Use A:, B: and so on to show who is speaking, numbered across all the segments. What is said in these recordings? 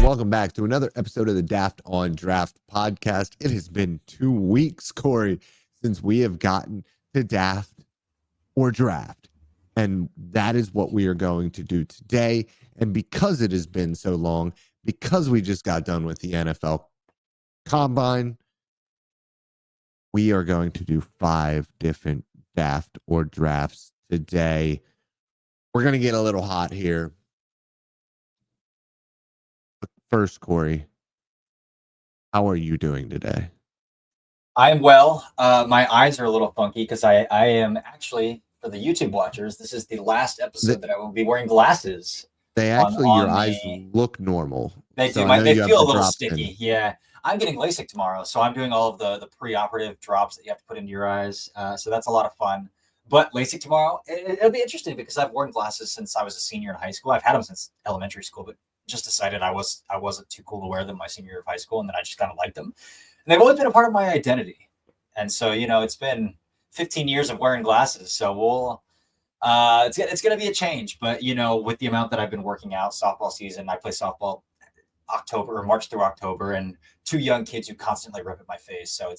A: welcome back to another episode of the Daft on Draft podcast. It has been 2 weeks, Corey, since we have gotten to Daft or Draft. And that is what we are going to do today. And because it has been so long, because we just got done with the NFL Combine, we are going to do 5 different Daft or Drafts today. We're going to get a little hot here. But first, Corey, how are you doing today?
B: I'm well. My eyes are a little funky because I am actually, for the YouTube watchers, this is the last episode that I will be wearing glasses.
A: They actually, your eyes look normal.
B: They do. They feel a little sticky. Yeah. I'm getting LASIK tomorrow, so I'm doing all of the pre-operative drops that you have to put into your eyes. So that's a lot of fun. But LASIK tomorrow, it'll be interesting because I've worn glasses since I was a senior in high school. I've had them since elementary school, but just decided I wasn't too cool to wear them my senior year of high school, and then I just kind of liked them. And they've always been a part of my identity. And so, it's been 15 years of wearing glasses. So it's going to be a change. But, with the amount that I've been working out, softball season, I play softball March through October, and 2 young kids who constantly rip at my face. So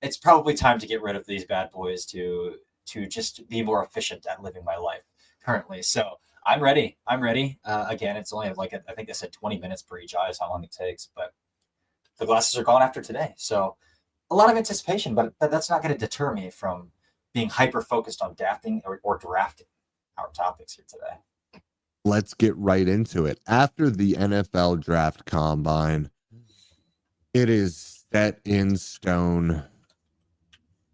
B: it's probably time to get rid of these bad boys to just be more efficient at living my life currently. So I'm ready. Again, it's only I think they said 20 minutes per each eye is how long it takes, but the glasses are gone after today. So a lot of anticipation, but that's not going to deter me from being hyper-focused on drafting or drafting our topics here today.
A: Let's get right into it. After the NFL Draft Combine, it is set in stone.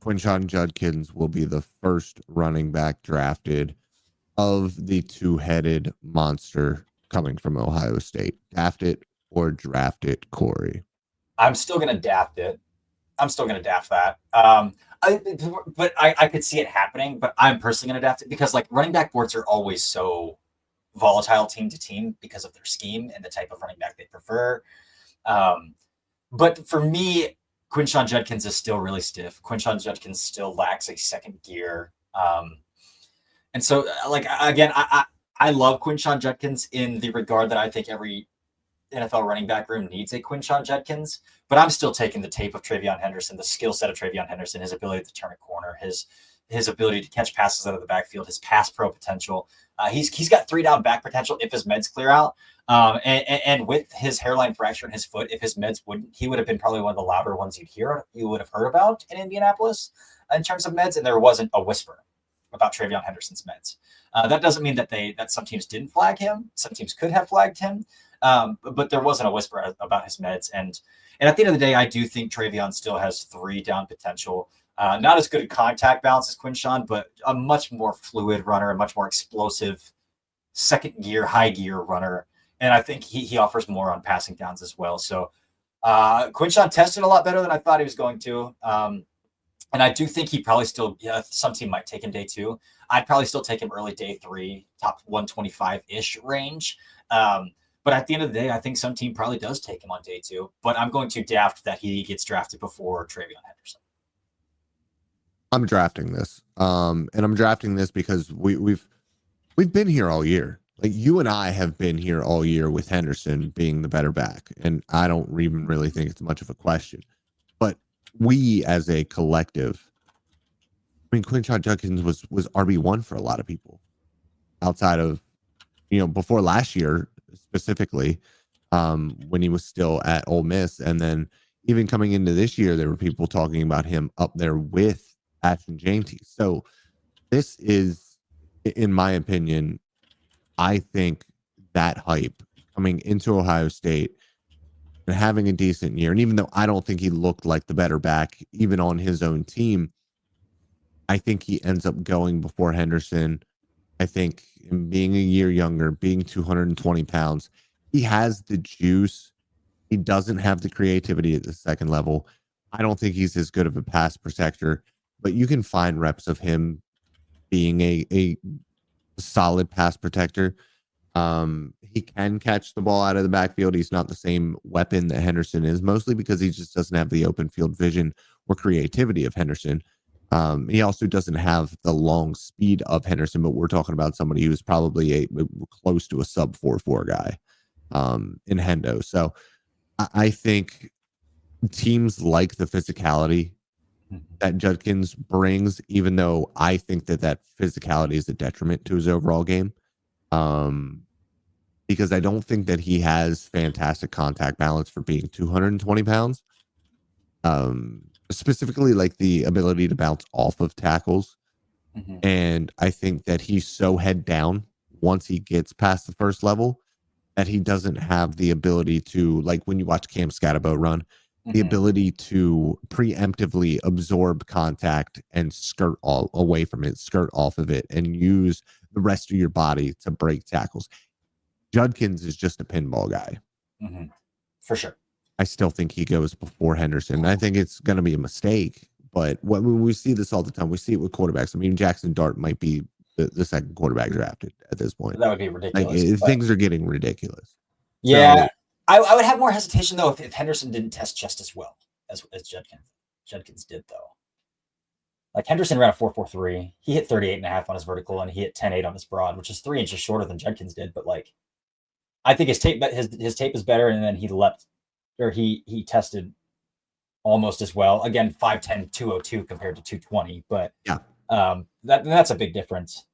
A: Quinshon Judkins will be the first running back drafted of the 2-headed monster coming from Ohio State. Daft it or draft it, Corey?
B: I'm still going to daft it. I'm still going to daft that. I could see it happening, but I'm personally going to daft it because running back boards are always so volatile team to team because of their scheme and the type of running back they prefer. But for me, Quinshon Judkins is still really stiff. Quinshon Judkins still lacks a second gear. And so, again, I love Quinshon Judkins in the regard that I think every NFL running back room needs a Quinshon Judkins, but I'm still taking the tape of TreVeyon Henderson, the skill set of TreVeyon Henderson, his ability to turn a corner, his ability to catch passes out of the backfield, his pass pro potential. He's got 3-down back potential if his meds clear out. And with his hairline fracture in his foot, if his meds wouldn't, he would have been probably one of the louder ones you would have heard about in Indianapolis in terms of meds. And there wasn't a whisper about TreVeyon Henderson's meds. That doesn't mean that some teams didn't flag him. Some teams could have flagged him. But there wasn't a whisper about his meds. And at the end of the day, I do think TreVeyon still has 3-down potential. Not as good at contact balance as Quinshon, but a much more fluid runner, a much more explosive second gear, high gear runner. And I think he offers more on passing downs as well. So Quinshon tested a lot better than I thought he was going to. And I do think he probably still, some team might take him day 2. I'd probably still take him early day 3, top 125-ish range. But at the end of the day, I think some team probably does take him on day 2. But I'm going to daft that he gets drafted before TreVeyon Henderson.
A: I'm drafting this. And I'm drafting this because we've been here all year. Like, you and I have been here all year with Henderson being the better back. And I don't even really think it's much of a question. But we as a collective, Quinshon Judkins was RB1 for a lot of people outside of, before last year specifically, when he was still at Ole Miss. And then even coming into this year, there were people talking about him up there with Ashton Jeanty. So this is, in my opinion, I think that hype coming into Ohio State and having a decent year. And even though I don't think he looked like the better back, even on his own team, I think he ends up going before Henderson. I think him being a year younger, being 220 pounds, he has the juice. He doesn't have the creativity at the second level. I don't think he's as good of a pass protector, but you can find reps of him being a solid pass protector. He can catch the ball out of the backfield. He's not the same weapon that Henderson is, mostly because he just doesn't have the open field vision or creativity of Henderson. He also doesn't have the long speed of Henderson, but we're talking about somebody who's probably close to a sub 4.4 guy. in Hendo. So I think teams like the physicality that Judkins brings, even though I think that physicality is a detriment to his overall game. Because I don't think that he has fantastic contact balance for being 220 pounds. Specifically, like the ability to bounce off of tackles. And I think that he's so head down once he gets past the first level that he doesn't have the ability to, like when you watch Cam Scatterbo run, the ability to preemptively absorb contact and skirt all away from it, skirt off of it, and use the rest of your body to break tackles. Judkins is just a pinball guy.
B: For sure.
A: I still think he goes before Henderson. I think it's going to be a mistake, but when we see this all the time, we see it with quarterbacks. I mean, Jackson Dart might be the second quarterback drafted at this point.
B: That would be ridiculous.
A: Like, things are getting ridiculous.
B: Yeah. So, I would have more hesitation, though, if Henderson didn't test just as well as Judkins did, though. Like, Henderson ran a 4.43. He hit 38.5 on his vertical, and he hit 10.8 on his broad, which is 3 inches shorter than Judkins did. But, like, I think his tape is better, and then he tested almost as well. Again, 5'10", 202 compared to 220, but
A: yeah,
B: that's a big difference.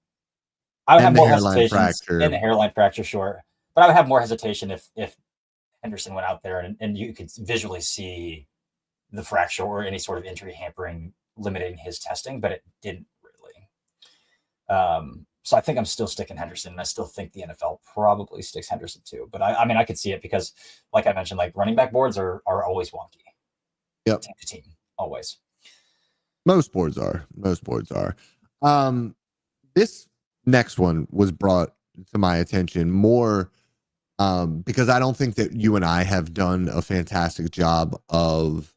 B: I would have more hesitation in the hairline fracture, sure, but I would have more hesitation if Henderson went out there and you could visually see the fracture or any sort of injury hampering, limiting his testing, but it didn't really. So I think I'm still sticking Henderson, and I still think the NFL probably sticks Henderson too. But I mean, I could see it because, like I mentioned, like running back boards are always wonky.
A: Yep.
B: Team to team, always.
A: Most boards are. This next one was brought to my attention more because I don't think that you and I have done a fantastic job of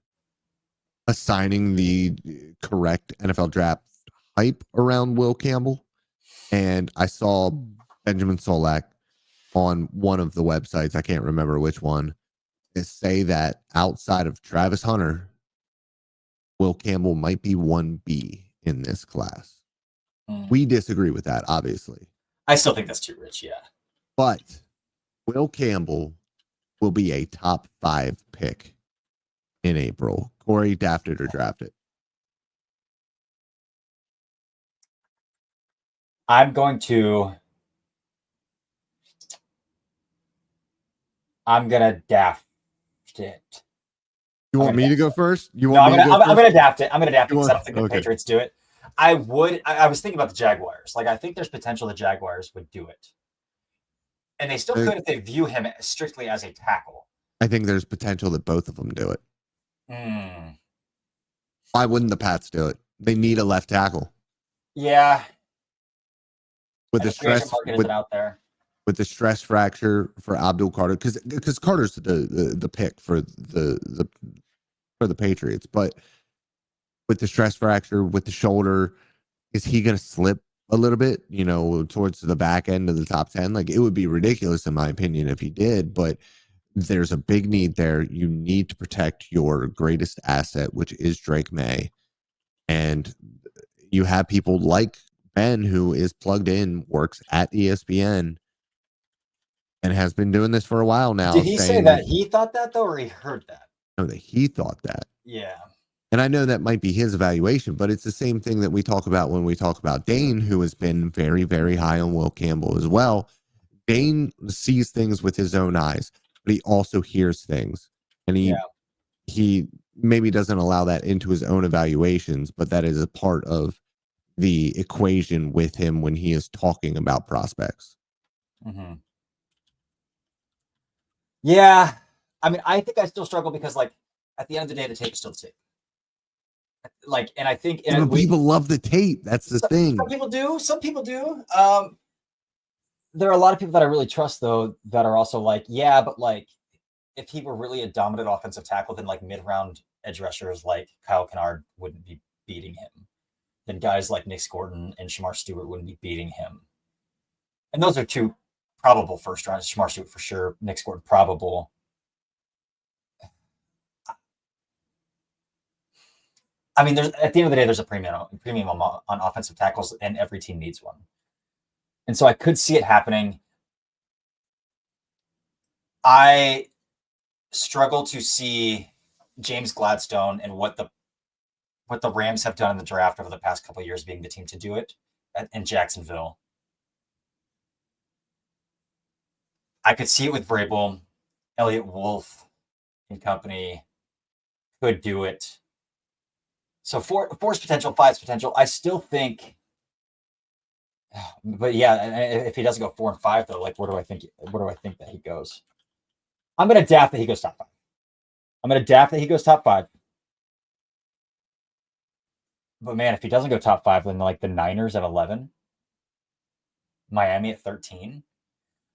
A: assigning the correct NFL draft hype around Will Campbell. And I saw Benjamin Solak on one of the websites, I can't remember which one, say that outside of Travis Hunter, Will Campbell might be 1B in this class. We disagree with that, obviously.
B: I still think that's too rich, yeah.
A: But Will Campbell will be a top 5 pick in April. Corey, Daft it or draft it?
B: I'm going to Daft it.
A: You want me to go first?
B: I'm going to Daft it. I'm going to Daft it because I don't think the Patriots do it. I was thinking about the Jaguars. Like, I think there's potential the Jaguars would do it. And they still could if they view him strictly as a tackle.
A: I think there's potential that both of them do it. Why wouldn't the Pats do it? They need a left tackle.
B: Yeah.
A: With the stress
B: out there.
A: With the stress fracture for Abdul Carter, because Carter's the pick for the Patriots, but with the stress fracture with the shoulder, is he going to slip a little bit, towards the back end of the top 10? Like, it would be ridiculous in my opinion if he did, but there's a big need there. You need to protect your greatest asset, which is Drake May, and you have people like Ben, who is plugged in, works at ESPN, and has been doing this for a while now.
B: Did he say that he thought that, though, or he heard that?
A: No, that he thought that.
B: Yeah.
A: And I know that might be his evaluation, but it's the same thing that we talk about when we talk about Dane, who has been very, very high on Will Campbell as well. Dane sees things with his own eyes, but he also hears things. And he maybe doesn't allow that into his own evaluations, but that is a part of the equation with him when he is talking about prospects.
B: Yeah. I mean, I think I still struggle because, like, at the end of the day, the tape is still the tape. Like, and I think
A: people love the tape. That's the thing.
B: Some people do. There are a lot of people that I really trust, though, that are also like, yeah, but like, if he were really a dominant offensive tackle, then like mid-round edge rushers like Kyle Kennard wouldn't be beating him. Then guys like Nick Gordon and Shamar Stewart wouldn't be beating him. And those are two probable first rounds. Shamar Stewart for sure. Nick Gordon probable. I mean, at the end of the day, there's a premium on offensive tackles, and every team needs one. And so I could see it happening. I struggle to see James Gladstone and what the Rams have done in the draft over the past couple of years being the team to do it in Jacksonville. I could see it with Vrabel, Elliott Wolf and company could do it. So four's potential, five's potential. I still think, but yeah, if he doesn't go 4 and 5 though, like where do I think that he goes? I'm gonna daft that he goes top 5. But man, if he doesn't go top 5, then like the Niners at 11, Miami at 13.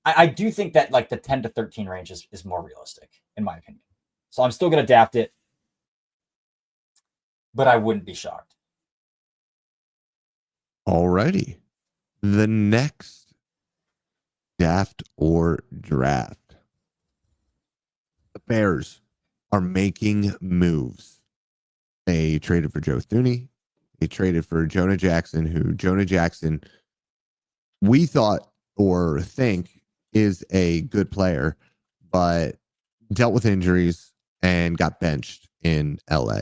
B: I do think that like the 10 to 13 range is more realistic, in my opinion. So I'm still gonna daft it, but I wouldn't be shocked.
A: Alrighty. The next daft or draft. The Bears are making moves. They traded for Joe Thuney. They traded for Jonah Jackson, who Jonah Jackson we thought or think is a good player, but dealt with injuries and got benched in LA.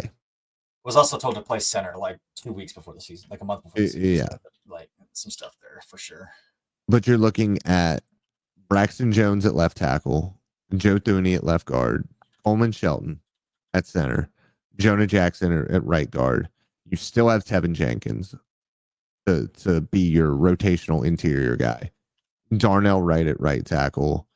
B: Was also told to play center like 2 weeks before the season, like a month before the season.
A: Yeah.
B: So, like some stuff there for sure.
A: But you're looking at Braxton Jones at left tackle, Joe Thuney at left guard, Coleman Shelton at center, Jonah Jackson at right guard. You still have Tevin Jenkins to be your rotational interior guy. Darnell Wright at right tackle.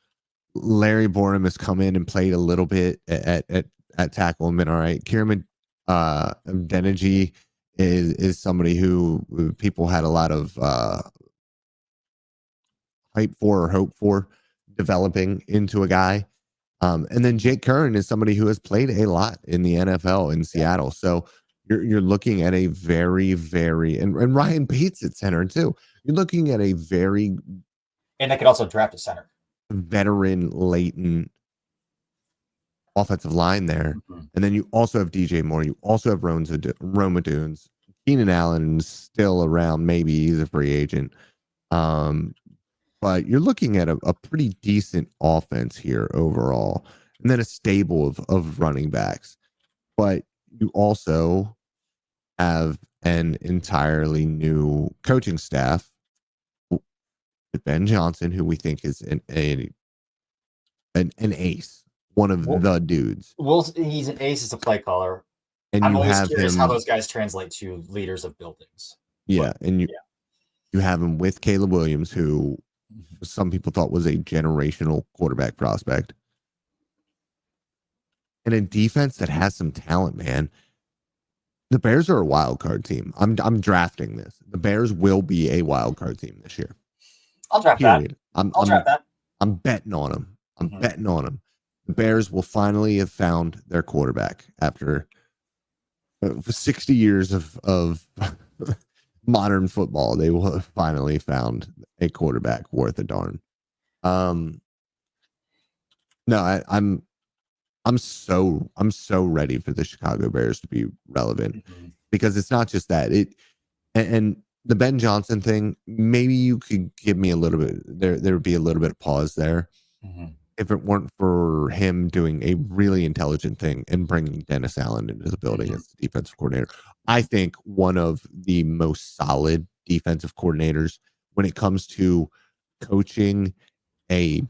A: Larry Borum has come in and played a little bit at tackle and been all right. Kieran Denergy is somebody who people had a lot of hype for or hope for developing into a guy. And then Jake Curran is somebody who has played a lot in the NFL in Seattle. So you're looking at a very, very and Ryan Bates at center too. You're looking at a very
B: and they could also draft a center.
A: Veteran latent offensive line there. Mm-hmm. And then you also have DJ Moore. You also have Roma Dunes. Keenan Allen is still around. Maybe he's a free agent. But you're looking at a pretty decent offense here overall. And then a stable of running backs. But you also have an entirely new coaching staff with Ben Johnson, who we think is an ace, one of the dudes.
B: Well, he's an ace as a play caller.
A: And
B: I'm always curious how those guys translate to leaders of buildings.
A: Yeah, and you have him with Caleb Williams, who some people thought was a generational quarterback prospect. And a defense that has some talent, man. The Bears are a wild card team. I'm drafting this. The Bears will be a wild card team this year.
B: I'll draft that. I'll draft that.
A: I'm betting on them. Betting on them. The Bears will finally have found their quarterback after 60 years of modern football. They will have finally found a quarterback worth a darn. No, I'm so ready for the Chicago Bears to be relevant because it's not just that and the Ben Johnson thing. Maybe you could give me a little bit. There would be a little bit of pause there if it weren't for him doing a really intelligent thing and bringing Dennis Allen into the building as the defensive coordinator. I think one of the most solid defensive coordinators when it comes to coaching a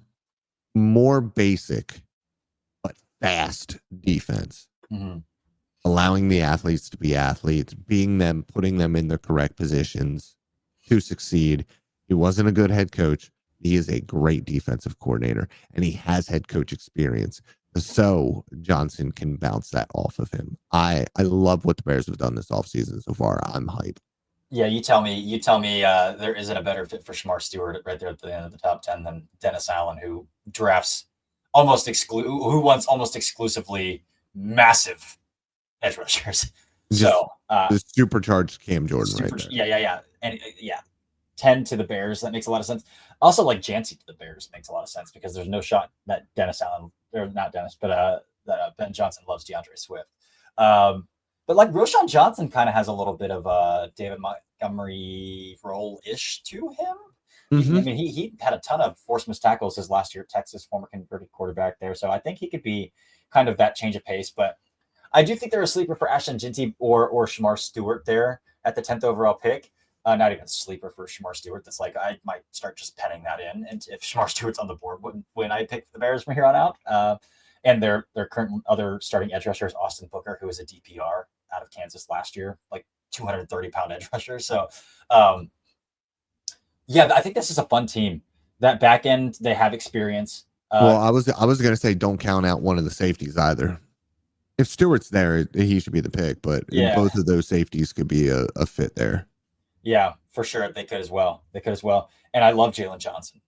A: more basic fast defense, allowing the athletes to be athletes, putting them in the correct positions to succeed. He wasn't a good head coach. He is a great defensive coordinator, and he has head coach experience. So Johnson can bounce that off of him. I love what the Bears have done this offseason so far. I'm hyped.
B: Yeah, you tell me there isn't a better fit for Shamar Stewart right there at the end of the top 10 than Dennis Allen, who drafts who wants almost exclusively massive edge rushers. So
A: the supercharged Cam Jordan right there.
B: Yeah. And 10 to the Bears, that makes a lot of sense. Also, like Jancy to the Bears makes a lot of sense because there's no shot that Dennis Allen, or not Dennis, but that Ben Johnson loves DeAndre Swift. But like Roschon Johnson kind of has a little bit of a David Montgomery role-ish to him.
A: Mm-hmm.
B: I mean, he had a ton of forced missed tackles his last year at Texas, former converted quarterback there. So I think he could be kind of that change of pace. But I do think they're a sleeper for Ashton Jinty or Shamar Stewart there at the 10th overall pick. Not even a sleeper for Shamar Stewart. That's like I might start just penning that in, and if Shamar Stewart's on the board when I pick the Bears from here on out. And their current other starting edge rusher is Austin Booker, who was a DPR out of Kansas last year, like 230-pound edge rusher. So, yeah, I think this is a fun team. That back end, they have experience.
A: Well, I was gonna say don't count out one of the safeties either. If Stewart's there, he should be the pick, but
B: Yeah.
A: both of those safeties could be a fit there.
B: Yeah, for sure. They could as well. And I love Jalen Johnson.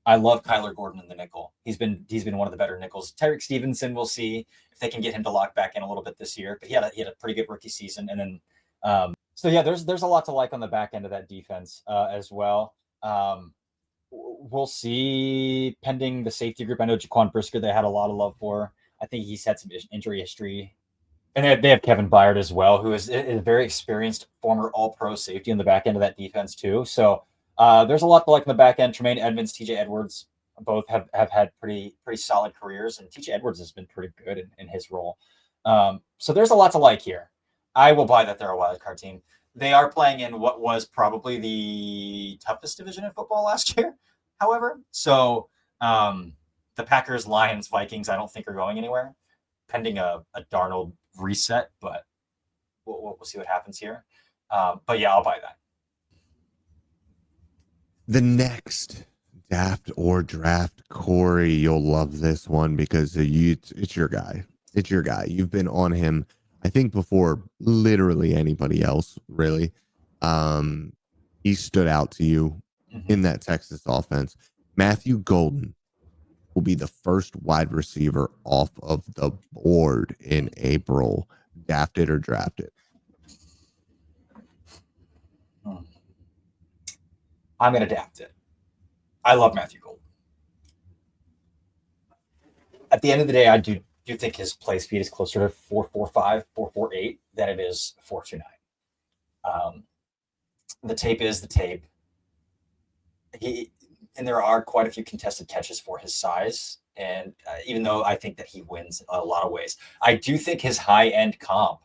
B: I love Kyler Gordon in the nickel. He's been one of the better nickels. Tyreek Stevenson, we'll see if they can get him to lock back in a little bit this year. But he had a pretty good rookie season. And then so yeah, there's a lot to like on the back end of that defense as well. We'll see pending the safety group. I know Jaquan Brisker they had a lot of love for. I think he's had some injury history. And they have Kevin Byard as well, who is a very experienced former All-Pro safety in the back end of that defense too. So there's a lot to like in the back end. Tremaine Edmonds, TJ Edwards, both have had pretty solid careers, and TJ Edwards has been pretty good in his role. So there's a lot to like here. I will buy that they're a wild card team. They are playing in what was probably the toughest division in football last year, however. So the Packers, Lions, Vikings, I don't think are going anywhere, pending a Darnold reset, but we'll see what happens here. But yeah, I'll buy that.
A: The next Daft or draft, Corey, you'll love this one because it's your guy. It's your guy. You've been on him, I think, before literally anybody else, really. He stood out to you in that Texas offense. Matthew Golden will be the first wide receiver off of the board in April, dafted or drafted.
B: I'm going to daft it. I love Matthew Golden. At the end of the day, I do think his play speed is closer to 4.45, 4.48 than it is 4.29. The tape is the tape. And there are quite a few contested catches for his size. And even though I think that he wins in a lot of ways, I do think his high-end comp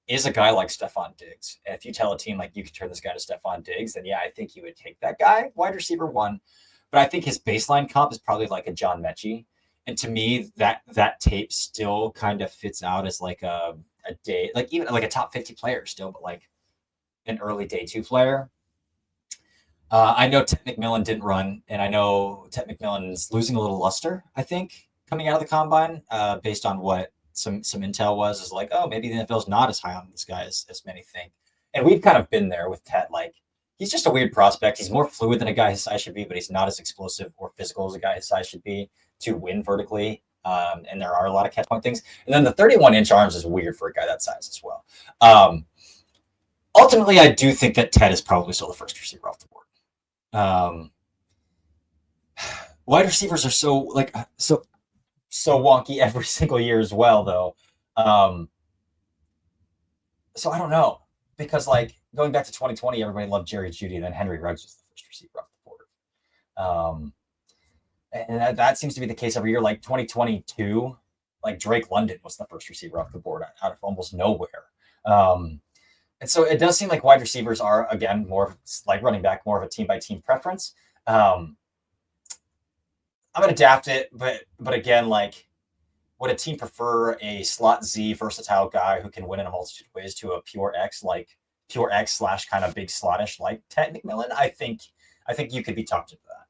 B: is a guy like Stephon Diggs. And if you tell a team like you could turn this guy to Stephon Diggs, then yeah, I think you would take that guy, wide receiver 1. But I think his baseline comp is probably like a John Mechie. And to me, that tape still kind of fits out as like a day, like even like a top 50 player still, but like an early day 2 player. I know Ted McMillan didn't run, and I know Ted McMillan's losing a little luster, I think, coming out of the combine, based on what some intel was, is like, oh, maybe the NFL's not as high on this guy as many think. And we've kind of been there with Ted. Like, he's just a weird prospect. He's more fluid than a guy his size should be, but he's not as explosive or physical as a guy his size should be to win vertically. And there are a lot of catch point things. And then the 31-inch arms is weird for a guy that size as well. Ultimately, I do think that Ted is probably still the first receiver off the board. Wide receivers are so wonky every single year as well, though. So I don't know, because like going back to 2020, everybody loved Jerry Jeudy, and then Henry Ruggs was the first receiver off the board. And that seems to be the case every year. Like 2022, like Drake London was the first receiver off the board out of almost nowhere. And so it does seem like wide receivers are, again, more like running back, more of a team-by-team preference. I'm going to daft it, but again, like, would a team prefer a slot Z versatile guy who can win in a multitude of ways to a pure X / kind of big slottish like Ted McMillan? I think you could be talked into that.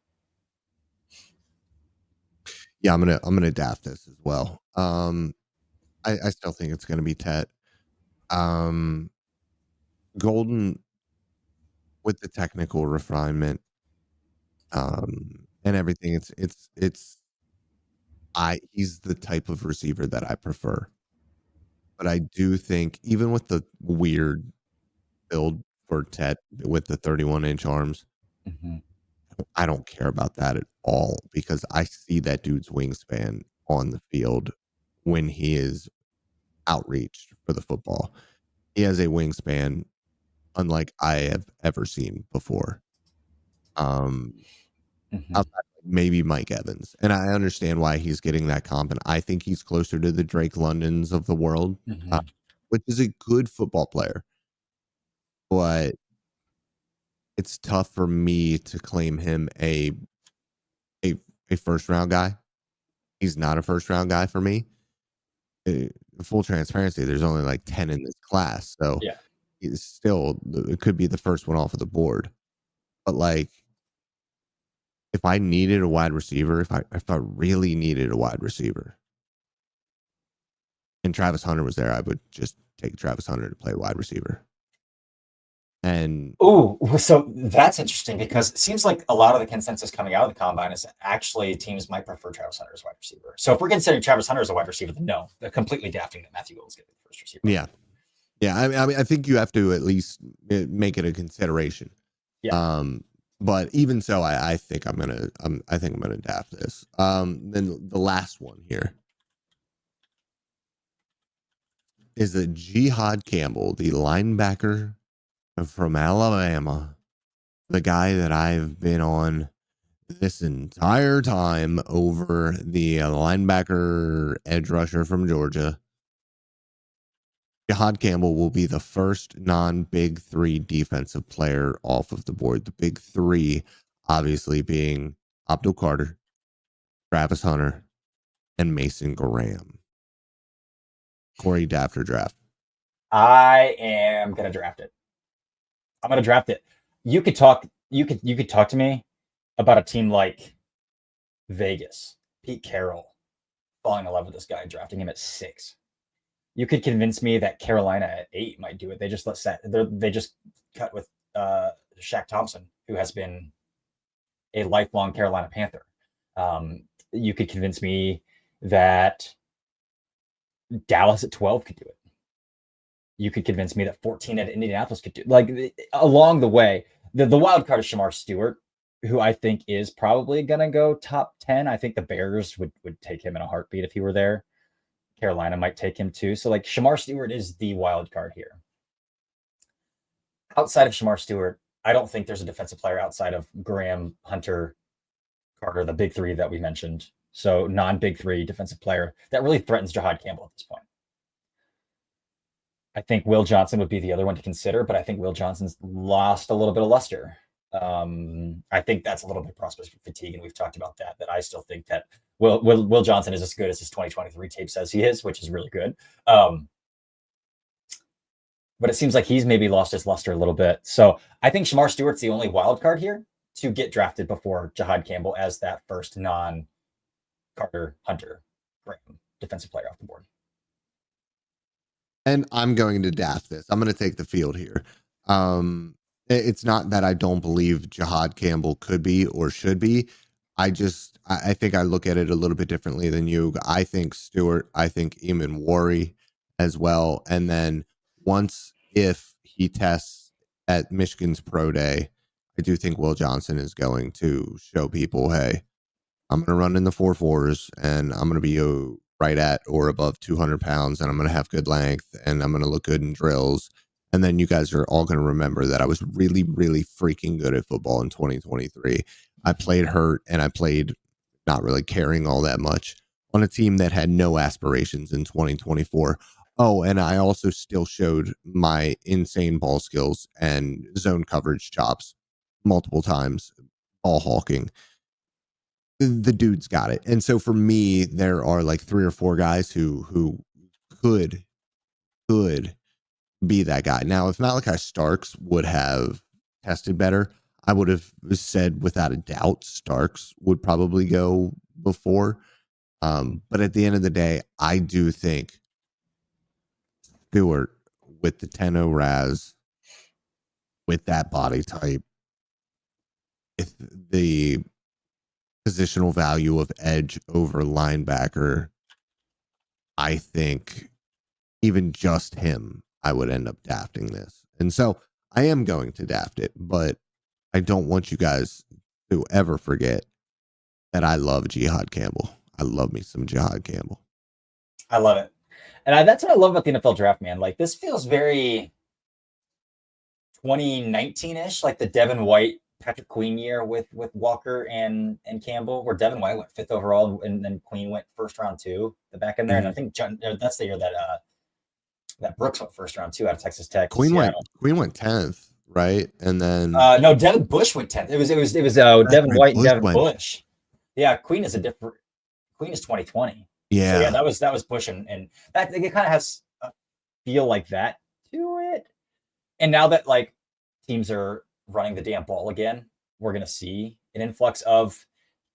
A: Yeah, I'm gonna daft this as well. I still think it's gonna be Ted. Golden with the technical refinement, and everything. He's the type of receiver that I prefer. But I do think even with the weird build for Ted with the 31-inch arms, I don't care about that at all, because I see that dude's wingspan on the field when he is outreached for the football. He has a wingspan unlike I have ever seen before. outside of maybe Mike Evans. And I understand why he's getting that comp. And I think he's closer to the Drake Londons of the world, which is a good football player. But it's tough for me to claim him a first round guy. He's not a first round guy for me. Full transparency, there's only like 10 in this class. So
B: Yeah.
A: it's still, it could be the first one off of the board. But like, if I needed a wide receiver, if I really needed a wide receiver, and Travis Hunter was there, I would just take Travis Hunter to play wide receiver. And
B: so that's interesting because it seems like a lot of the consensus coming out of the combine is actually teams might prefer Travis Hunter as wide receiver. So if we're considering Travis Hunter as a wide receiver, then no, they're completely dafting that Matthew Will is going to be the first receiver.
A: Yeah. I mean, I think you have to at least make it a consideration.
B: Yeah.
A: But even so, I think I'm gonna daft this. Then the last one here is that Jihad Campbell, the linebacker from Alabama, the guy that I've been on this entire time over the linebacker edge rusher from Georgia. Jihad Campbell will be the first non-Big Three defensive player off of the board. The Big Three, obviously, being Abdul Carter, Travis Hunter, and Mason Graham. Corey, daft or draft?
B: I am going to draft it. I'm going to draft it. You could talk to me about a team like Vegas, Pete Carroll, falling in love with this guy, drafting him at 6. You could convince me that Carolina at 8 might do it. They just they just cut with Shaq Thompson, who has been a lifelong Carolina Panther. You could convince me that Dallas at 12 could do it. You could convince me that 14 at Indianapolis could do it. Like along the way, the wild card is Shamar Stewart, who I think is probably going to go top 10. I think the Bears would take him in a heartbeat if he were there. Carolina might take him too. So like Shamar Stewart is the wild card here. Outside of Shamar Stewart, I don't think there's a defensive player outside of Graham, Hunter, Carter, the big three that we mentioned. So non-big three defensive player that really threatens Jihad Campbell at this point. I think Will Johnson would be the other one to consider, but I think Will Johnson's lost a little bit of luster. I think that's a little bit of prospect fatigue, and we've talked about that. That I still think that Will Johnson is as good as his 2023 tape says he is, which is really good. But it seems like he's maybe lost his luster a little bit. So I think Shamar Stewart's the only wild card here to get drafted before Jihad Campbell as that first non-Carter, Hunter, Graham defensive player off the board.
A: And I'm going to daft this. I'm going to take the field here. It's not that I don't believe Jihad Campbell could be or should be. I think I look at it a little bit differently than you. I think Stewart, I think Eamon Worry as well. And then if he tests at Michigan's Pro Day, I do think Will Johnson is going to show people, hey, I'm going to run in the 4.4s and I'm going to be right at or above 200 pounds and I'm going to have good length and I'm going to look good in drills. And then you guys are all going to remember that I was really, really freaking good at football in 2023. I played hurt and I played not really caring all that much on a team that had no aspirations in 2024. Oh, and I also still showed my insane ball skills and zone coverage chops multiple times, ball hawking. The dude's got it. And so for me, there are like 3 or 4 guys who could be that guy. Now, if Malachi Starks would have tested better, I would have said without a doubt Starks would probably go before. But at the end of the day, I do think Stewart with the 10-0 RAS, with that body type, if the positional value of edge over linebacker, I think even just him, I would end up dafting this. And so I am going to daft it, but I don't want you guys to ever forget that I love Jihad Campbell. I love me some Jihad Campbell.
B: I love it. And that's what I love about the NFL draft, man. Like this feels very 2019-ish, like the Devin White Patrick Queen year with Walker and Campbell, where Devin White went 5th overall, and then Queen went first round too, the back end there. And I think that's the year that Brooks went first round too out of Texas Tech.
A: Queen went 10th, right? And then
B: no, Devin Bush went 10th. It was Devin
A: right,
B: White and
A: Bush
B: Devin
A: went.
B: Bush. Yeah, Queen is 2020.
A: Yeah,
B: so yeah, that was Bush, and that it kind of has a feel like that to it. And now that like teams are running the damn ball again, we're going to see an influx of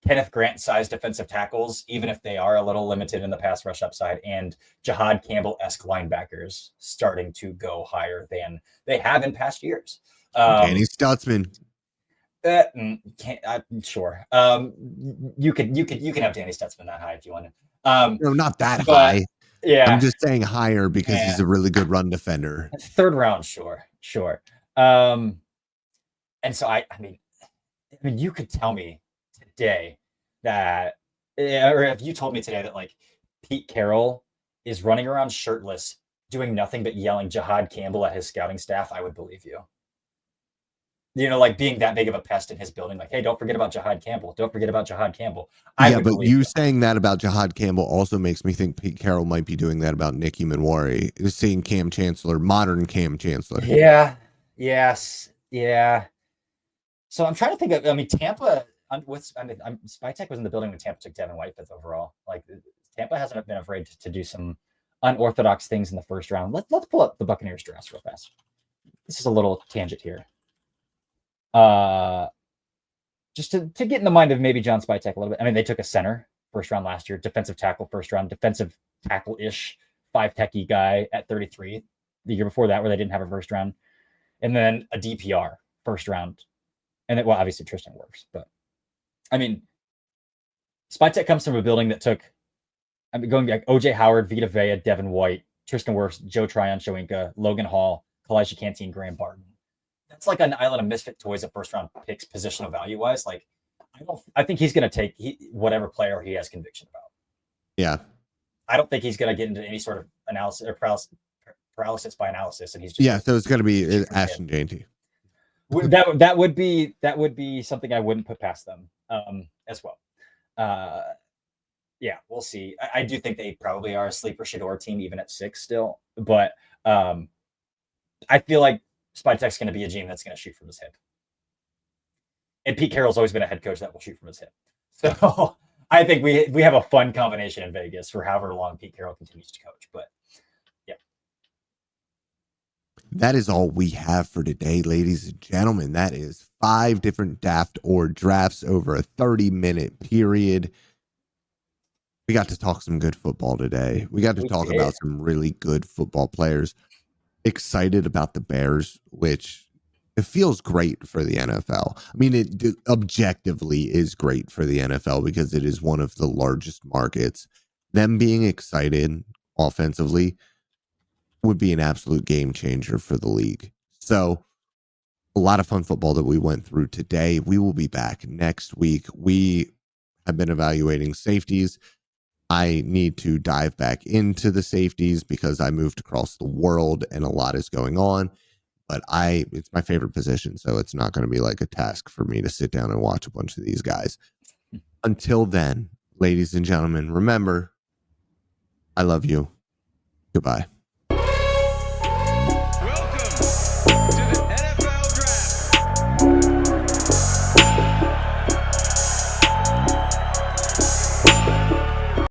B: Kenneth Grant-sized defensive tackles, even if they are a little limited in the pass rush upside, and Jahad Campbell-esque linebackers starting to go higher than they have in past years.
A: Danny Stutzman.
B: Sure. You can have Danny Stutzman that high if you want to.
A: No, not that high.
B: Yeah,
A: I'm just saying higher because he's a really good run defender.
B: 3rd round, sure. And so I mean, you could tell me today that, or if you told me today that like Pete Carroll is running around shirtless, doing nothing but yelling Jahad Campbell at his scouting staff, I would believe you. You know, like being that big of a pest in his building, like, hey, don't forget about Jahad Campbell. Don't forget about Jahad Campbell.
A: Yeah, but you saying that about Jahad Campbell also makes me think Pete Carroll might be doing that about Nicky Manwari, seeing Cam Chancellor, modern Cam Chancellor.
B: Yeah. Yes. Yeah. So I'm trying to think of, I mean, Tampa, Spytech was in the building when Tampa took Devin White 5th overall. Like, Tampa hasn't been afraid to do some unorthodox things in the first round. Let's pull up the Buccaneers drafts real fast. This is a little tangent here. Just to get in the mind of maybe John Spytech a little bit. I mean, they took a center 1st round last year, defensive tackle 1st round, defensive tackle-ish 5-techie guy at 33 the year before that, where they didn't have a 1st round, and then a DPR 1st round. And well, obviously Tristan Wirfs, but I mean, Spytech comes from a building that took, I mean, going back, OJ Howard, Vita Vea, Devin White, Tristan Wirfs, Joe Tryon-Shoyinka, Logan Hall, Kalijah Canteen, Graham Barton. That's like an island of misfit toys of 1st round picks, positional value wise. Like, I think he's going to take whatever player he has conviction about.
A: Yeah.
B: I don't think he's going to get into any sort of analysis or paralysis by analysis. And he's just
A: so it's going to be Ashton Dainty.
B: That would be something I wouldn't put past them as well. Yeah, we'll see. I do think they probably are a sleeper Shedeur team even at 6 still, but I feel like Spytech's going to be a team that's going to shoot from his hip. And Pete Carroll's always been a head coach that will shoot from his hip. So I think we have a fun combination in Vegas for however long Pete Carroll continues to coach. But yeah.
A: That is all we have for today, ladies and gentlemen. That is 5 different Daft or drafts over a 30-minute period. We got to talk some good football today. We got to talk about some really good football players. Excited about the Bears, which it feels great for the NFL. I mean, it objectively is great for the NFL because it is one of the largest markets. Them being excited offensively would be an absolute game changer for the league. So a lot of fun football that we went through today. We will be back next week. We have been evaluating safeties. I need to dive back into the safeties because I moved across the world and a lot is going on, but it's my favorite position. So it's not going to be like a task for me to sit down and watch a bunch of these guys. Until then, ladies and gentlemen, remember, I love you. Goodbye.